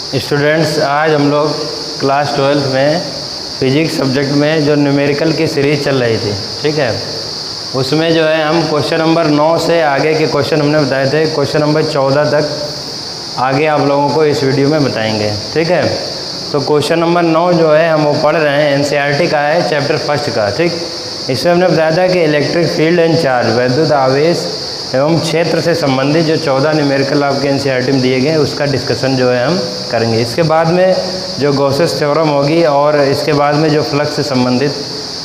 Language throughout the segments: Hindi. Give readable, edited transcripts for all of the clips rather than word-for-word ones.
स्टूडेंट्स, आज हम लोग क्लास 12 में फिजिक्स सब्जेक्ट में जो न्यूमेरिकल की सीरीज़ चल रही थी, ठीक है, उसमें जो है हम क्वेश्चन नंबर 9 से आगे के क्वेश्चन हमने बताए थे, क्वेश्चन नंबर 14 तक आगे आप लोगों को इस वीडियो में बताएंगे, ठीक है। तो क्वेश्चन नंबर 9 जो है हम वो पढ़ रहे हैं, एनसीईआरटी का है, चैप्टर फर्स्ट का, ठीक। इसमें हमने बताया था कि इलेक्ट्रिक फील्ड एंड चार्ज, वैद्युत आवेश एवं क्षेत्र से संबंधित जो 14 न्यूमेरिकल आपके एनसीईआरटी में दिए गए उसका डिस्कशन जो है हम करेंगे। इसके बाद में जो गॉसेस थ्योरम होगी और इसके बाद में जो फ्लक्स से संबंधित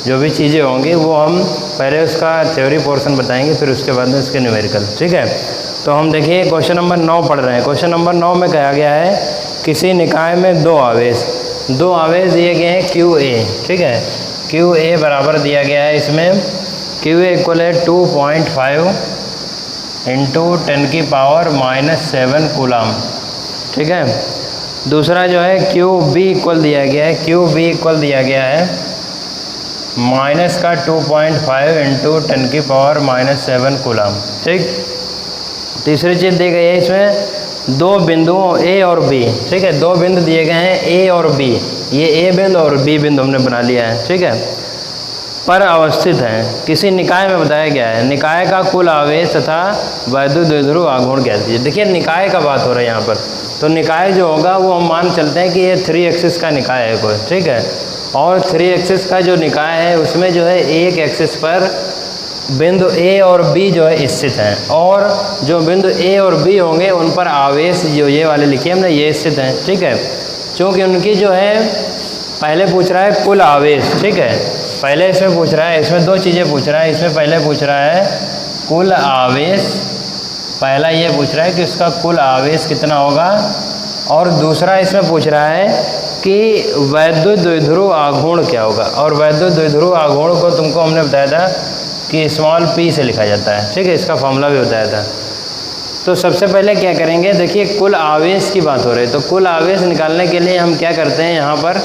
जो भी चीज़ें होंगी वो हम पहले उसका थ्योरी पोर्शन बताएंगे, फिर उसके बाद में उसके न्यूमेरिकल, ठीक है। तो हम देखिए क्वेश्चन नंबर 9 पढ़ रहे हैं। क्वेश्चन नंबर 9 में कहा गया है किसी निकाय में दो आवेश दिए गए हैं QA, ठीक है। QA बराबर दिया गया है, इसमें QA इक्वल है 2.5 इंटू 10⁻⁻7 कूलम, ठीक है। दूसरा जो है QB इक्वल दिया गया है, QB इक्वल दिया गया है माइनस का 2.5 इंटू 10⁻⁻7 कूलम, ठीक। तीसरी चीज़ दी गई है, इसमें दो बिंदुओं A और B, ठीक है, दो बिंदु दिए गए हैं A और B, ये A बिंदु और B बिंदु हमने बना लिया है, ठीक है, पर अवस्थित हैं। किसी निकाय में बताया गया है निकाय का कुल आवेश तथा वैद्युत द्विध्रुव आघूर्ण क्या चीज़। देखिए निकाय का बात हो रहा है यहाँ पर, तो निकाय जो होगा वो हम मान चलते हैं कि ये 3 एक्सिस का निकाय है कोई, ठीक है। और 3 एक्सिस का जो निकाय है उसमें जो है एक एक्सिस पर बिंदु A और B जो है स्थित हैं, और जो बिंदु A और B होंगे उन पर आवेश जो ये वाले लिखे हमने ये स्थित हैं, ठीक है। चूँकि उनकी जो है पहले पूछ रहा है कुल आवेश, ठीक है, पहले इसमें पूछ रहा है, इसमें दो चीज़ें पूछ रहा है। इसमें पहले पूछ रहा है कुल आवेश, पहला ये पूछ रहा है कि उसका कुल आवेश कितना होगा, और दूसरा इसमें पूछ रहा है कि वैद्युत द्विध्रुव आघूर्ण क्या होगा। और वैद्युत द्विध्रुव आघूर्ण को तुमको हमने बताया था कि स्मॉल p से लिखा जाता है, ठीक है, इसका फॉर्मूला भी बताया था। तो सबसे पहले क्या करेंगे, देखिए कुल आवेश की बात हो रही है, तो कुल आवेश निकालने के लिए हम क्या करते हैं, यहाँ पर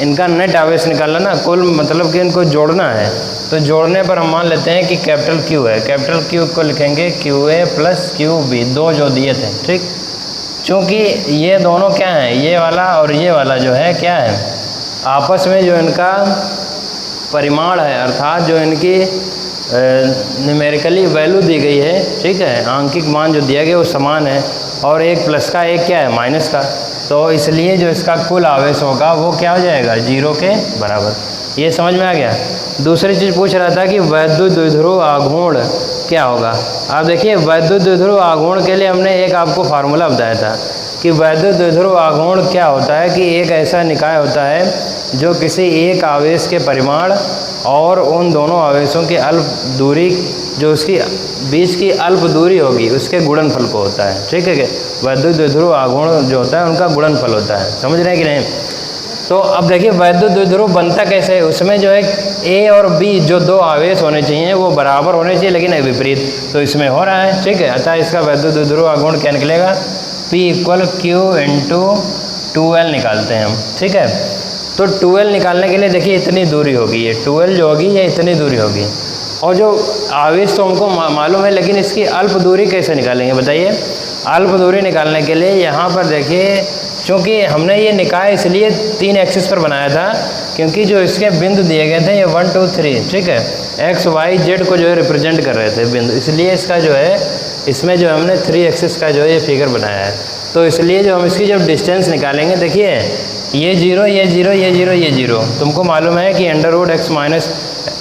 इनका नेट आवेश निकालना ना, कुल मतलब कि इनको जोड़ना है। तो जोड़ने पर हम मान लेते हैं कि कैपिटल Q है, कैपिटल Q को लिखेंगे QA प्लस QB, दो जो दिए थे, ठीक। चूँकि ये दोनों क्या हैं, ये वाला और ये वाला जो है क्या है, आपस में जो इनका परिमाण है, अर्थात जो इनकी न्यूमेरिकली वैल्यू दी गई है, ठीक है, आंकिक मान जो दिया गया वो समान है, और एक प्लस का एक क्या है माइनस का, तो इसलिए जो इसका कुल आवेश होगा वो क्या हो जाएगा 0 के बराबर। ये समझ में आ गया। दूसरी चीज़ पूछ रहा था कि वैद्युत द्विध्रुव आघूर्ण क्या होगा। आप देखिए वैद्युत द्विध्रुव आघूर्ण के लिए हमने एक आपको फार्मूला बताया था कि वैद्युत द्विध्रुव आघूर्ण क्या होता है, कि एक ऐसा निकाय होता है जो किसी एक आवेश के परिमाण और उन दोनों आवेशों की अल्प दूरी, जो उसकी बीच की अल्प दूरी होगी उसके गुणनफल को होता है, ठीक है। वैद्युत द्विध्रुव आघूर्ण जो होता है उनका गुणनफल होता है, समझ रहे हैं कि नहीं। तो अब देखिए वैद्युत द्विध्रुव बनता कैसे है, उसमें जो है A और B जो दो आवेश होने चाहिए वो बराबर होने चाहिए, लेकिन विपरीत, तो इसमें हो रहा है, ठीक है। अतः इसका वैद्युत द्विध्रुव आघूर्ण क्या निकलेगा, P equal Q into 2L निकालते हैं हम, ठीक है। तो 2L निकालने के लिए देखिए इतनी दूरी होगी, ये 2L जो होगी ये इतनी दूरी होगी, और जो आवेश तो हमको मालूम है, लेकिन इसकी अल्प दूरी कैसे निकालेंगे बताइए। अल्प दूरी निकालने के लिए यहाँ पर देखिए, क्योंकि हमने ये निकाय इसलिए 3 एक्सिस पर बनाया था क्योंकि जो इसके बिंदु दिए गए थे ये 1 2 3, ठीक है, X Y Z को जो है रिप्रेजेंट कर रहे थे बिंदु, इसलिए इसका जो है इसमें जो हमने 3 एक्सिस का जो है ये फिगर बनाया है। तो इसलिए जो हम इसकी जब डिस्टेंस निकालेंगे, देखिए ये 0 ये 0 ये 0 ये 0, तुमको मालूम है कि √x माइनस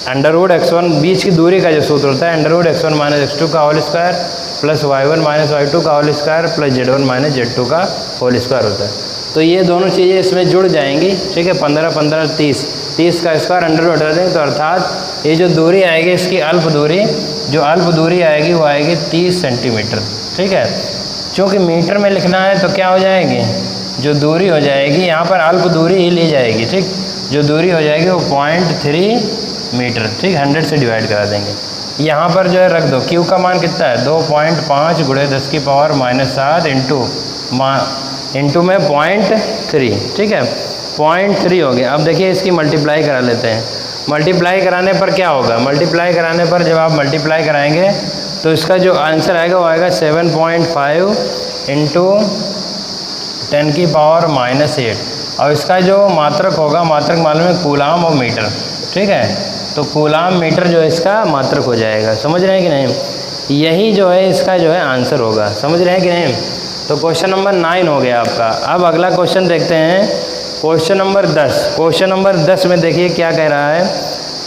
√x1 बीच की दूरी का जो सूत्र होता है √x1 माइनस x2 का whole square plus y1 minus y2 का whole square plus z1 minus z2 का होल स्क्वायर होता है। तो ये दोनों चीज़ें इसमें जुड़ जाएंगी, ठीक है, 15 15 30 का स्क्वायर अंडर रूट हटा देंगे, तो अर्थात ये जो दूरी आएगी इसकी अल्प दूरी, जो अल्प दूरी आएगी वो आएगी 30 सेंटीमीटर, ठीक है। चूँकि मीटर में लिखना है तो क्या हो जाएगी, जो दूरी हो जाएगी यहाँ पर अल्प दूरी ही ली जाएगी, ठीक, जो दूरी हो जाएगी वो 0.3 मीटर, ठीक, 100 से डिवाइड करा देंगे। यहाँ पर जो है रख दो, Q का मान कितना है 2.5 × 10⁻⁻7 इंटू में 0.3, ठीक है, 0.3 हो गया। अब देखिए इसकी मल्टीप्लाई करा लेते हैं। मल्टीप्लाई कराने पर क्या होगा, मल्टीप्लाई कराने पर जब आप मल्टीप्लाई कराएंगे तो इसका जो आंसर आएगा वो आएगा 7.5 इंटू 10 की पावर -8 और इसका जो मात्रक होगा, मात्रक मालूम है कूलाम और मीटर, ठीक है। तो कूलाम मीटर जो है इसका मात्रक हो जाएगा, समझ रहे हैं कि नहीं। यही जो है इसका जो है आंसर होगा, समझ रहे हैं कि नहीं। तो क्वेश्चन नंबर 9 हो गया आपका। अब अगला क्वेश्चन देखते हैं, क्वेश्चन नंबर 10। क्वेश्चन नंबर 10 में देखिए क्या कह रहा है।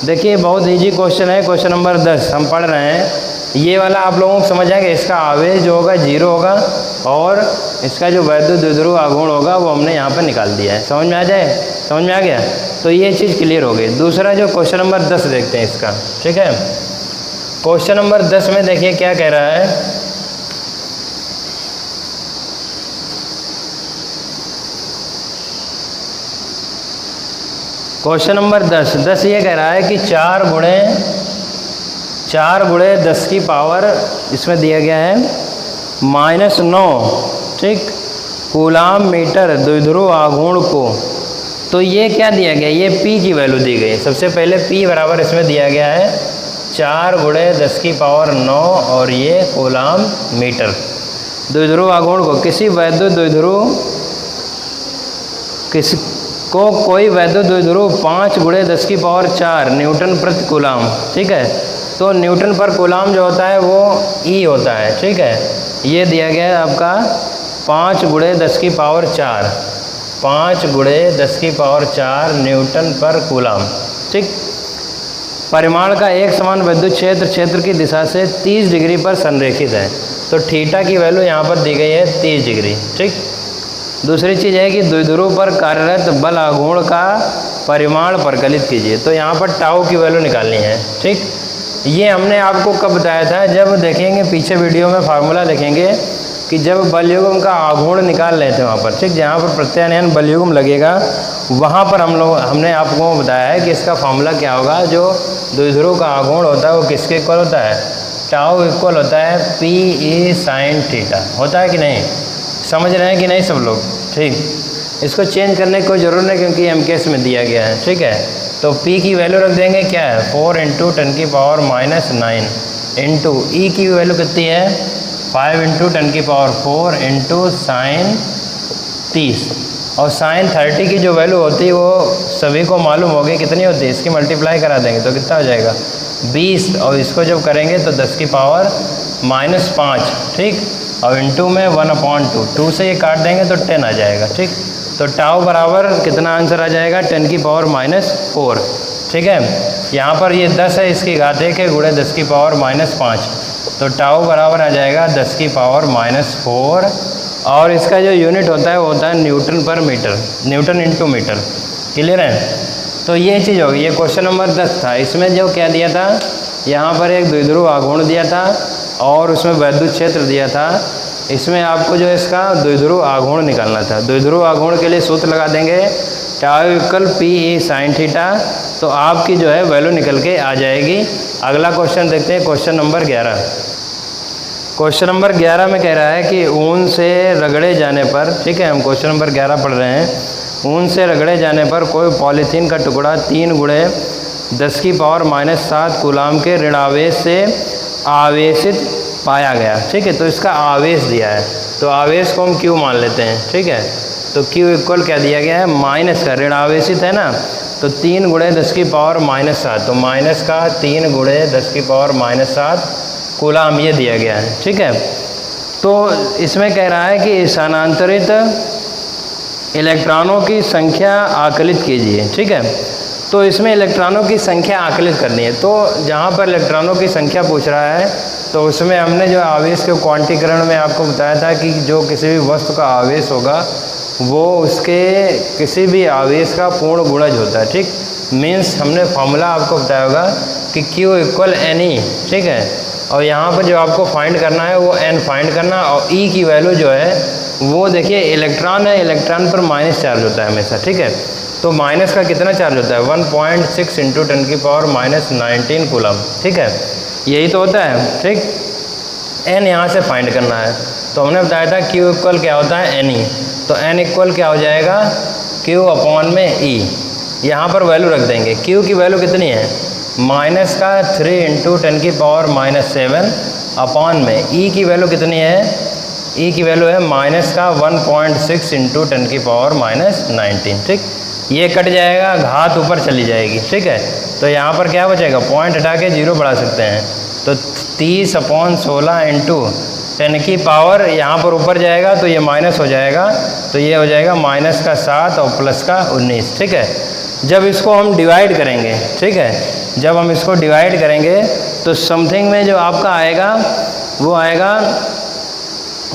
देखिए बहुत इजी क्वेश्चन है, क्वेश्चन नंबर 10 हम पढ़ रहे हैं। ये वाला आप लोगों को समझ आएगा, इसका आवेश जो होगा 0 होगा और इसका जो वैद्युत द्विध्रुव आघूर्ण होगा वो हमने यहाँ पर निकाल दिया है। समझ में आ जाए, समझ में आ गया। तो ये चीज़ क्लियर हो गई। दूसरा जो क्वेश्चन नंबर 10 देखते हैं इसका, ठीक है। क्वेश्चन नंबर 10 में देखिए क्या कह रहा है। क्वेश्चन नंबर 10 ये कह रहा है कि 4 गुणे 10 की पावर, इसमें दिया गया है -9, ठीक, कूलाम मीटर द्विध्रुव आघूर्ण को। तो ये क्या दिया गया, ये P की वैल्यू दी गई। सबसे पहले P बराबर इसमें दिया गया है 4 गुणे 10 की पावर 9 और ये कूलाम मीटर द्विध्रुव आघूर्ण को। किसी वैद्युत द्विध्रुव कोई वैद्युत द्विध्रुव 5 गुणे 10 की पावर 4 न्यूटन प्रति कूलाम, ठीक है। तो न्यूटन पर कूलाम जो होता है वो E होता है, ठीक है। ये दिया गया है आपका 5 गुणे 10 की पावर 4, 5 गुणे 10 की पावर 4 न्यूटन पर कूलाम, ठीक। परिमाण का एक समान विद्युत क्षेत्र की दिशा से 30 डिग्री पर संरेखित है। तो थीटा की वैल्यू यहाँ पर दी गई है 30 डिग्री, ठीक। दूसरी चीज़ है कि द्विध्रुव पर कार्यरत बल आघूर्ण का परिमाण परिकलित कीजिए। तो यहाँ पर टाउ की वैल्यू निकालनी है, ठीक। ये हमने आपको कब बताया था, जब देखेंगे पीछे वीडियो में फार्मूला देखेंगे कि जब बलयुग्म का आघूर्ण निकाल लेते हैं वहाँ पर, ठीक, जहाँ पर प्रत्यानयन बलयुग्म लगेगा वहाँ पर हमने आपको बताया है कि इसका फार्मूला क्या होगा। जो द्विध्रुव का आघूर्ण होता है वो किसके इक्वल होता है, टाउ इक्वल होता है PE sin थीटा, होता है कि नहीं। समझ रहे हैं कि नहीं सब लोग, ठीक। इसको चेंज करने की कोई ज़रूरत नहीं क्योंकि MKS में दिया गया है, ठीक है। तो P की वैल्यू रख देंगे क्या है 4 × 10 की पावर -9 इंटू E की वैल्यू कितनी है 5 × 10 की पावर 4 इंटू sin 30 और sin 30 की जो वैल्यू होती है वो सभी को मालूम होगी कितनी होती है। इसकी मल्टीप्लाई करा देंगे तो कितना हो जाएगा 20 और इसको जब करेंगे तो 10 की पावर -5, ठीक। और इंटू में 1/2, 2 से ये काट देंगे तो 10 आ जाएगा, ठीक। तो टाउ बराबर कितना आंसर आ जाएगा 10 की पावर -4, ठीक है। यहाँ पर ये 10 है, इसकी घात 1 है, गुणे 10 की पावर -5। तो टाउ बराबर आ जाएगा 10 की पावर -4 और इसका जो यूनिट होता है वो होता है newton per metre, newton into metre. Clear है। तो ये चीज़ होगी। ये क्वेश्चन नंबर 10 था। इसमें जो क्या दिया था, यहाँ पर एक द्विध्रुव आघूर्ण दिया था और उसमें वैद्युत क्षेत्र दिया था। इसमें आपको जो इसका द्विध्रुव आघूर्ण निकालना था। द्विध्रुव आघूर्ण के लिए सूत्र लगा देंगे tau equal PE sin theta, तो आपकी जो है वैल्यू निकल के आ जाएगी। अगला क्वेश्चन देखते हैं, क्वेश्चन नंबर 11। क्वेश्चन नंबर 11 में कह रहा है कि ऊन से रगड़े जाने पर, ठीक है, हम क्वेश्चन नंबर 11 पढ़ रहे हैं। ऊन से रगड़े जाने पर कोई पॉलीथीन का टुकड़ा 3 गुणे 10 की पावर -7 कूलाम के ऋणावेश से आवेशित पाया गया, ठीक है। तो इसका आवेश दिया है, तो आवेश को हम Q मान लेते हैं, ठीक है। तो Q इक्वल क्या दिया गया है माइनस का, ऋण आवेशित है ना, तो 3 गुणे 10 की पावर -7, तो माइनस का 3 गुणे 10 की पावर -7 कूलाम ये दिया गया है, ठीक है। तो इसमें कह रहा है कि स्थानांतरित इलेक्ट्रॉनों की संख्या आकलित कीजिए, ठीक है। तो इसमें इलेक्ट्रॉनों की संख्या आकलित करनी है। तो जहाँ पर इलेक्ट्रॉनों की संख्या पूछ रहा है तो उसमें हमने जो आवेश के क्वांटीकरण में आपको बताया था कि जो किसी भी वस्तु का आवेश होगा वो उसके किसी भी आवेश का पूर्ण गुणज होता है, ठीक। मीन्स हमने फॉर्मूला आपको बताया होगा कि Q इक्वल NE, ठीक है। और यहाँ पर जो आपको फाइंड करना है वो N फाइंड करना, और E की वैल्यू जो है वो देखिए इलेक्ट्रॉन है, इलेक्ट्रॉन पर माइनस चार्ज होता है हमेशा, ठीक है। तो माइनस का कितना चार्ज होता है 1.6 × 10 की पावर -19 कूलम, ठीक है। यही तो होता है, ठीक। N यहाँ से फाइंड करना है। तो हमने बताया था Q इक्वल क्या होता है NE, तो N इक्वल क्या हो जाएगा Q अपॉन में E। यहाँ पर वैल्यू रख देंगे। Q की वैल्यू कितनी है माइनस का 3 × 10 की पावर -7 अपॉन में E की वैल्यू कितनी है ई की वैल्यू है माइनस का 1.6 इंटू 10 की पावर माइनस 19, ठीक। ये कट जाएगा, घात ऊपर चली जाएगी, ठीक है। तो यहाँ पर क्या बचेगा, पॉइंट हटा के 0 बढ़ा सकते हैं, तो 30/16 इंटू 10 की पावर यहाँ पर ऊपर जाएगा तो ये माइनस हो जाएगा, तो ये हो जाएगा माइनस का 7 और प्लस का 19, ठीक है। जब इसको हम डिवाइड करेंगे, ठीक है, जब हम इसको डिवाइड करेंगे तो समथिंग में जो आपका आएगा वो आएगा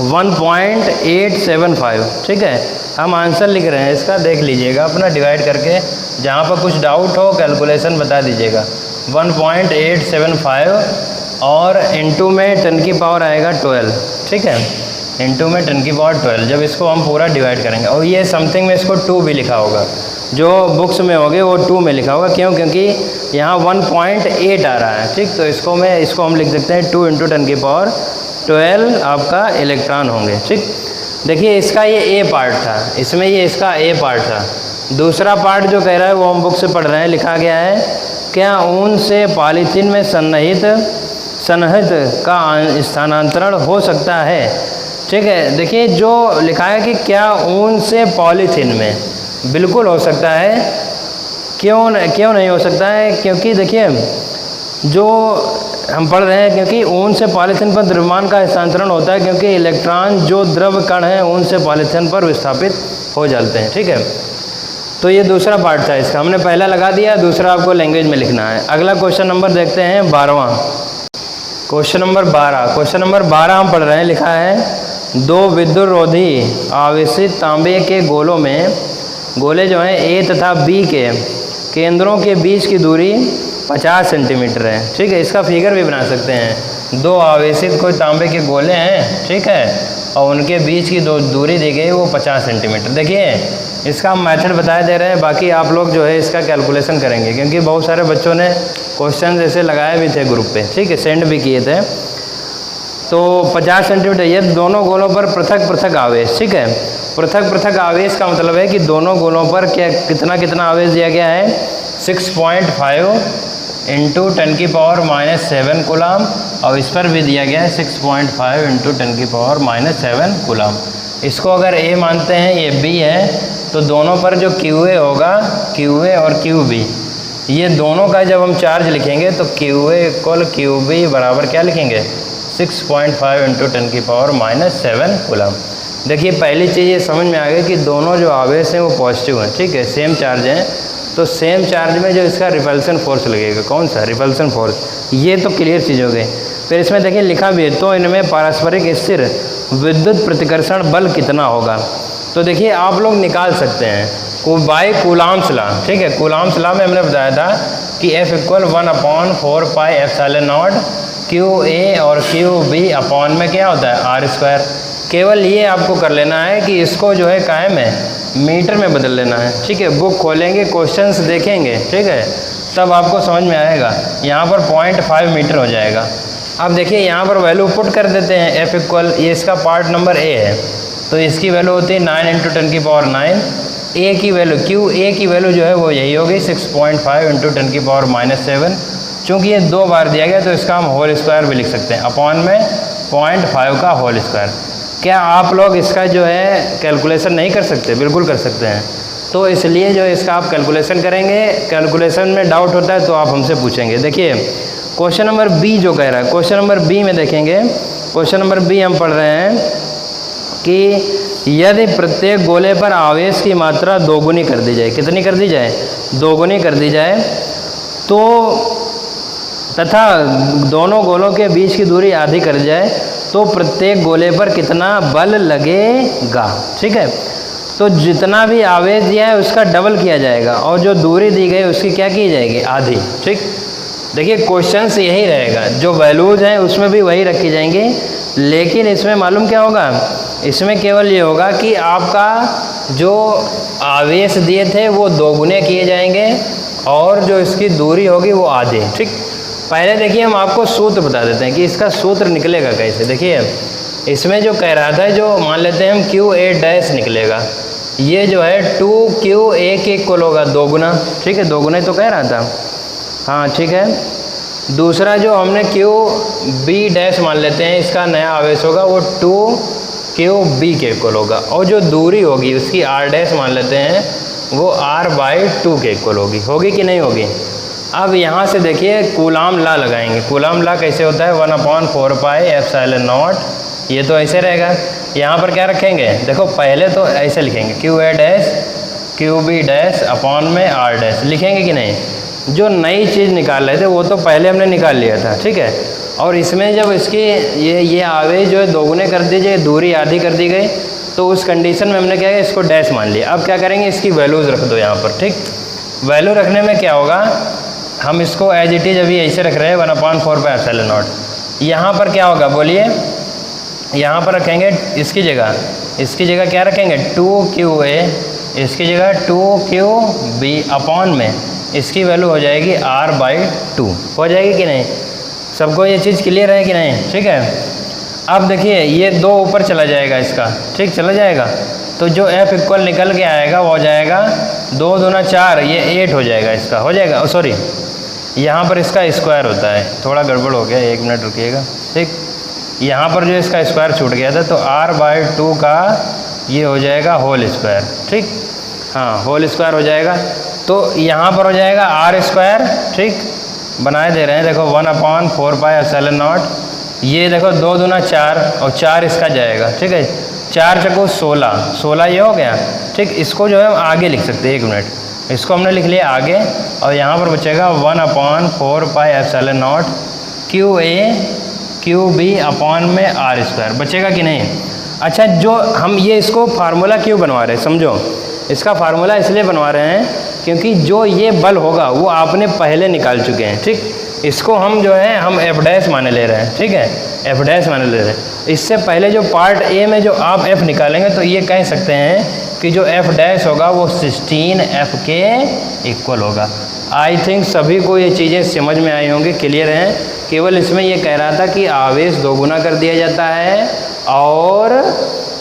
1.875, ठीक है। हम आंसर लिख रहे हैं इसका, देख लीजिएगा अपना डिवाइड करके, जहाँ पर कुछ डाउट हो कैलकुलेशन बता दीजिएगा। 1.875 और इंटू में 10 की पावर आएगा 12, ठीक है, इंटू में 10 की पावर 12। जब इसको हम पूरा डिवाइड करेंगे, और ये समथिंग में इसको 2 भी लिखा होगा, जो बुक्स में होगे वो 2 में लिखा होगा, क्यों, क्योंकि यहाँ 1.8 आ रहा है, ठीक। तो इसको हम लिख सकते हैं 2 इंटू 10 की पावर 12 आपका इलेक्ट्रॉन होंगे, ठीक। देखिए इसका ये ए पार्ट था, इसमें ये इसका ए पार्ट था। दूसरा पार्ट जो कह रहा है वो हम बुक से पढ़ रहे हैं, लिखा गया है क्या ऊन से पॉलीथीन में सन्निहित का स्थानांतरण हो सकता है, ठीक है। देखिए जो लिखा है कि क्या ऊन से पॉलीथीन में, बिल्कुल हो सकता है। क्यों नहीं हो सकता है, क्योंकि देखिए जो हम पढ़ रहे हैं, क्योंकि ऊन से पॉलीथीन पर द्रव्यमान का हस्तांतरण होता है, क्योंकि इलेक्ट्रॉन जो द्रव कण है ऊन से पॉलीथीन पर विस्थापित हो जाते हैं, ठीक है। तो ये दूसरा पार्ट था इसका, हमने पहला लगा दिया, दूसरा आपको लैंग्वेज में लिखना है। अगला क्वेश्चन नंबर देखते हैं 12वां, क्वेश्चन नंबर 12। क्वेश्चन नंबर 12 हम पढ़ रहे हैं, लिखा है 2 विद्युतरोधी आवेशित तांबे के गोलों में, गोले जो हैं ए तथा बी के केंद्रों के बीच की दूरी 50 सेंटीमीटर है, ठीक है। इसका फिगर भी बना सकते हैं। 2 आवेशित कोई तांबे के गोले हैं, ठीक है, और उनके बीच की दूरी दी गई वो 50 सेंटीमीटर। देखिए इसका मेथड बताए दे रहे हैं, बाकी आप लोग जो है इसका कैलकुलेशन करेंगे, क्योंकि बहुत सारे बच्चों ने क्वेश्चन ऐसे लगाए भी थे ग्रुप पे, ठीक है, सेंड भी किए थे। तो 50 सेंटीमीटर, ये दोनों गोलों पर पृथक पृथक आवेश, ठीक है। पृथक पृथक आवेश का मतलब है कि दोनों गोलों पर क्या कितना आवेश दिया गया है, 6.5 इंटू 10 की पावर माइनस 7 कूलम, और इस पर भी दिया गया है 6.5 इंटू 10 की पावर माइनस 7 कूलम। इसको अगर ए मानते हैं, ये बी है, तो दोनों पर जो क्यू ए होगा, क्यू ए और क्यू बी, ये दोनों का जब हम चार्ज लिखेंगे तो Q A equal Q B बराबर क्या लिखेंगे, 6.5 इंटू 10 की पावर माइनस 7 कूलम। देखिए पहली चीज़ ये समझ में आ गई कि दोनों जो आवेश हैं वो पॉजिटिव हैं, ठीक है, सेम चार्ज हैं, तो सेम चार्ज में जो इसका रिपल्सन फोर्स लगेगा, कौन सा रिपल्सन फोर्स, ये तो क्लियर चीज़ हो गई। फिर इसमें देखिए लिखा भी है, तो इनमें पारस्परिक स्थिर विद्युत प्रतिकर्षण बल कितना होगा। तो देखिए आप लोग निकाल सकते हैं बाय कूलाम्स लॉ, ठीक है। कूलाम्स लॉ में हमने बताया था कि F equal 1/4 pi epsilon not Q A और क्यू बी अपॉन में क्या होता है आर स्क्वायर। केवल ये आपको कर लेना है कि इसको जो है कायम है मीटर में बदल लेना है, ठीक है। बुक खोलेंगे, क्वेश्चंस देखेंगे, ठीक है, तब आपको समझ में आएगा। यहाँ पर 0.5 मीटर हो जाएगा। अब देखिए यहाँ पर वैल्यू पुट कर देते हैं, F इक्वल, ये इसका पार्ट नंबर ए है, तो इसकी वैल्यू होती है 9 इंटू 10 की पावर 9। ए की वैल्यू, क्यू ए की वैल्यू जो है वो यही होगी 6.5 इंटू 10 की पावर माइनस 7। चूँकि ये 2 बार दिया गया तो इसका हम होल स्क्वायर भी लिख सकते हैं, अपॉन में 0.5 का होल स्क्वायर। क्या आप लोग इसका जो है कैलकुलेशन नहीं कर सकते? बिल्कुल कर सकते हैं। तो इसलिए जो इसका आप कैलकुलेशन करेंगे, कैलकुलेशन में डाउट होता है तो आप हमसे पूछेंगे। देखिए क्वेश्चन नंबर बी जो कह रहा है, क्वेश्चन नंबर बी में देखेंगे, क्वेश्चन नंबर बी हम पढ़ रहे हैं कि यदि प्रत्येक गोले पर आवेश की मात्रा दोगुनी कर दी जाए, कितनी कर दी जाए, दोगुनी कर दी जाए, तो तथा दोनों गोलों के बीच की दूरी आधी कर जाए, तो प्रत्येक गोले पर कितना बल लगेगा, ठीक है। तो जितना भी आवेश दिया है उसका डबल किया जाएगा, और जो दूरी दी गई उसकी क्या की जाएगी, आधी, ठीक। देखिए क्वेश्चंस यही रहेगा, जो वैल्यूज हैं उसमें भी वही रखी जाएंगी, लेकिन इसमें मालूम क्या होगा, इसमें केवल ये होगा कि आपका जो आवेश दिए थे वो दोगुने किए जाएंगे, और जो इसकी दूरी होगी वो आधी, ठीक। पहले देखिए हम आपको सूत्र बता देते हैं कि इसका सूत्र निकलेगा कैसे। देखिए इसमें जो कह रहा था, जो मान लेते हैं हम क्यू ए डैश निकलेगा, ये जो है 2Q A के इक्वल होगा, दोगुना, ठीक है, दोगुना तो कह रहा था, हाँ ठीक है। दूसरा जो हमने क्यू बी डैश मान लेते हैं, इसका नया आवेश होगा वो क्यू बी के इक्वल होगा, और जो दूरी होगी उसकी आर डैश मान लेते हैं, वो r/2 के इक्वल होगी कि नहीं होगी। अब यहाँ से देखिए कूलाम ला लगाएंगे। कूलाम ला कैसे होता है, 1/4πε0, ये तो ऐसे रहेगा। यहाँ पर क्या रखेंगे, देखो पहले तो ऐसे लिखेंगे QA dash QB dash upon में R डैश, लिखेंगे कि नहीं। जो नई चीज़ निकाल रहे थे वो तो पहले हमने निकाल लिया था, ठीक है। और इसमें जब इसकी ये आवेश जो है दोगुने कर दीजिए, दूरी आधी कर दी गई, तो उस कंडीशन में हमने क्या किया, इसको डैश मान लिया। अब क्या करेंगे, इसकी वैल्यूज़ रख दो यहाँ पर, ठीक। वैल्यू रखने में क्या होगा, हम इसको एज इट इज़ अभी ऐसे रख रहे हैं 1/4πε0। यहाँ पर क्या होगा बोलिए, यहाँ पर रखेंगे इसकी जगह क्या रखेंगे, 2QA, इसकी जगह 2QB अपॉन में इसकी वैल्यू हो जाएगी r/2, हो जाएगी कि नहीं। सबको ये चीज़ क्लियर है कि नहीं, ठीक है। अब देखिए ये 2 ऊपर चला जाएगा इसका, ठीक, चला जाएगा, तो जो F इक्वल निकल के आएगा वो हो जाएगा 2 दूना 4, ये 8 हो जाएगा, इसका हो जाएगा। सॉरी, यहाँ पर इसका स्क्वायर होता है, थोड़ा गड़बड़ हो गया, 1 मिनट रुकिएगा, ठीक। यहाँ पर जो इसका स्क्वायर छूट गया था, तो r/2 का ये हो जाएगा होल स्क्वायर, ठीक, हाँ होल स्क्वायर हो जाएगा। तो यहाँ पर हो जाएगा r², ठीक, बनाए दे रहे हैं, देखो 1/4πε0, ये देखो 2 दूना 4 और 4 इसका जाएगा, ठीक है, 4 चको 16 ये हो गया, ठीक। इसको जो है हम आगे लिख सकते हैं, 1 मिनट, इसको हमने लिख लिया आगे, और यहाँ पर बचेगा 1/4πε0 QA QB अपॉन में r² बचेगा कि नहीं। अच्छा, जो हम ये इसको फार्मूला क्यों बनवा रहे हैं, समझो, इसका फार्मूला इसलिए बनवा रहे हैं क्योंकि जो ये बल होगा वो आपने पहले निकाल चुके हैं, ठीक। इसको हम जो है हम F डैश माने ले रहे हैं, ठीक है, F डैश माने ले रहे हैं। इससे पहले जो पार्ट ए में जो आप F निकालेंगे तो ये कह सकते हैं कि जो F डैश होगा वो 16F के इक्वल होगा। आई थिंक सभी को ये चीज़ें समझ में आई होंगी, क्लियर हैं। केवल इसमें ये कह रहा था कि आवेश दोगुना कर दिया जाता है और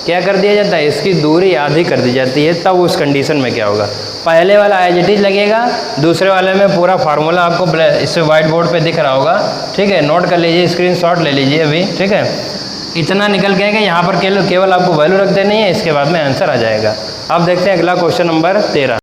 क्या कर दिया जाता है, इसकी दूरी आधी कर दी जाती है, तब उस कंडीशन में क्या होगा। पहले वाला एज इट इज लगेगा, दूसरे वाले में पूरा फार्मूला आपको इससे वाइट बोर्ड पे दिख रहा होगा, ठीक है, नोट कर लीजिए, स्क्रीनशॉट ले लीजिए अभी, ठीक है। इतना निकल के आएगा, यहाँ पर केवल आपको वैल्यू रख देनी है, इसके बाद में आंसर आ जाएगा। अब देखते हैं अगला क्वेश्चन नंबर 13।